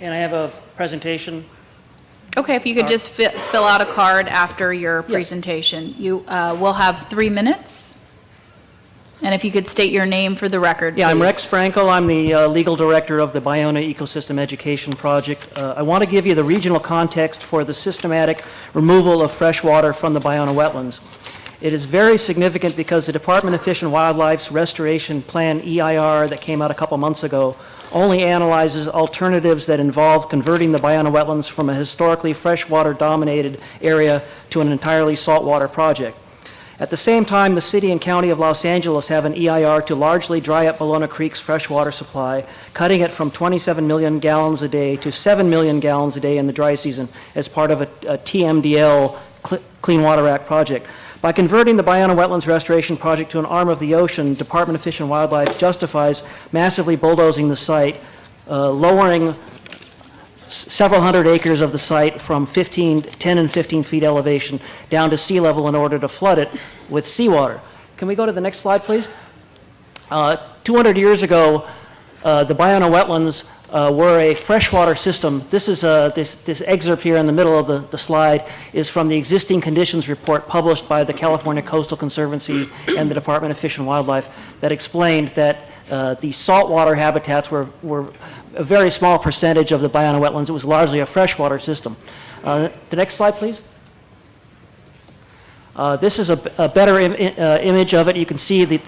And I have a presentation. Okay, if you could just fill out a card after your Yes. presentation. You will have 3 minutes. And if you could state your name for the record, Yeah, I'm please. Rex Frankel. I'm the legal director of the Ballona Ecosystem Education Project. I want to give you the regional context for the systematic removal of fresh water from the Ballona Wetlands. It is very significant because the Department of Fish and Wildlife's Restoration Plan, EIR, that came out a couple months ago, only analyzes alternatives that involve converting the Ballona Wetlands from a historically freshwater-dominated area to an entirely saltwater project. At the same time, the City and County of Los Angeles have an EIR to largely dry up Ballona Creek's freshwater supply, cutting it from 27 million gallons a day to 7 million gallons a day in the dry season as part of a TMDL Clean Water Act project. By converting the Ballona Wetlands Restoration Project to an arm of the ocean, Department of Fish and Wildlife justifies massively bulldozing the site, lowering several hundred acres of the site from 10 and 15 feet elevation down to sea level in order to flood it with seawater. Can we go to the next slide, please? 200 years ago, the Ballona Wetlands were a freshwater system. This is this excerpt here in the middle of the slide is from the existing conditions report published by the California Coastal Conservancy and the Department of Fish and Wildlife that explained that the saltwater habitats were a very small percentage of the Ballona Wetlands. It was largely a freshwater system. The next slide, please. This is a better image of it. You can see that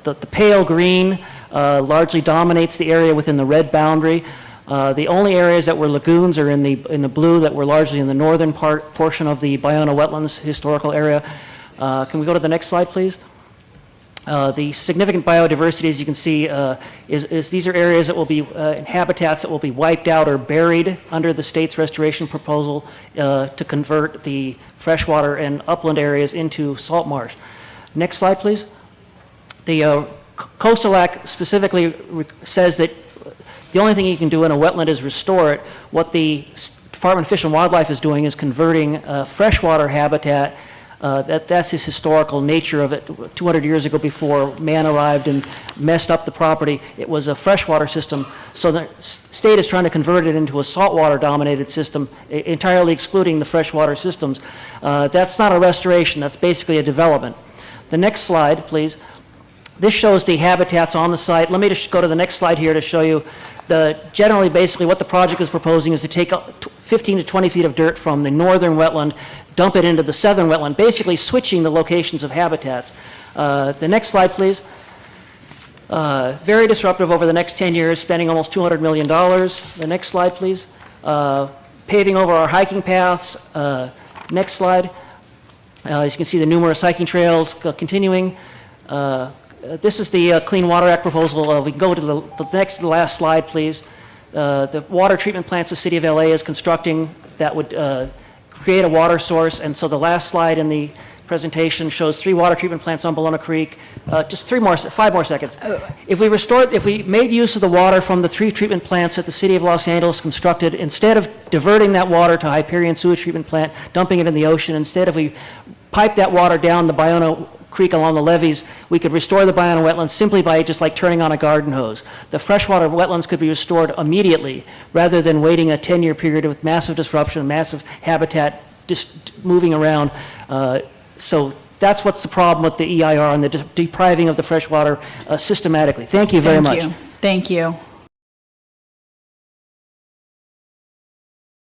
the pale green largely dominates the area within the red boundary. The only areas that were lagoons are in the blue that were largely in the northern portion of the Ballona Wetlands historical area. Can we go to the next slide, please? The significant biodiversity, as you can see, is these are areas that will be habitats that will be wiped out or buried under the state's restoration proposal to convert the freshwater and upland areas into salt marsh. Next slide, please. The Coastal Act specifically says that the only thing you can do in a wetland is restore it. What the Department of Fish and Wildlife is doing is converting freshwater habitat. That's his historical nature of it. 200 years ago, before man arrived and messed up the property, it was a freshwater system. So the state is trying to convert it into a saltwater-dominated system, entirely excluding the freshwater systems. That's not a restoration. That's basically a development. The next slide, please. This shows the habitats on the site. Let me just go to the next slide here to show you generally, basically, what the project is proposing is to take 15 to 20 feet of dirt from the northern wetland, dump it into the southern wetland, basically switching the locations of habitats. The next slide, please. Very disruptive over the next 10 years, spending almost $200 million. The next slide, please. Paving over our hiking paths. Next slide. As you can see, the numerous hiking trails continuing. This is the Clean Water Act proposal. We can go to the last slide, please. The water treatment plants the City of LA is constructing that would create a water source. And so the last slide in the presentation shows 3 water treatment plants on Ballona Creek. Just 5 more seconds. If we made use of the water from the 3 treatment plants that the City of Los Angeles constructed, instead of diverting that water to Hyperion Sewage Treatment Plant, dumping it in the ocean, instead if we pipe that water down the Ballona Creek along the levees, we could restore the Ballona Wetlands simply by just like turning on a garden hose. The freshwater wetlands could be restored immediately rather than waiting a 10-year period with massive disruption, massive habitat just moving around. So that's what's the problem with the EIR and the depriving of the freshwater systematically. Thank you very much. Thank you.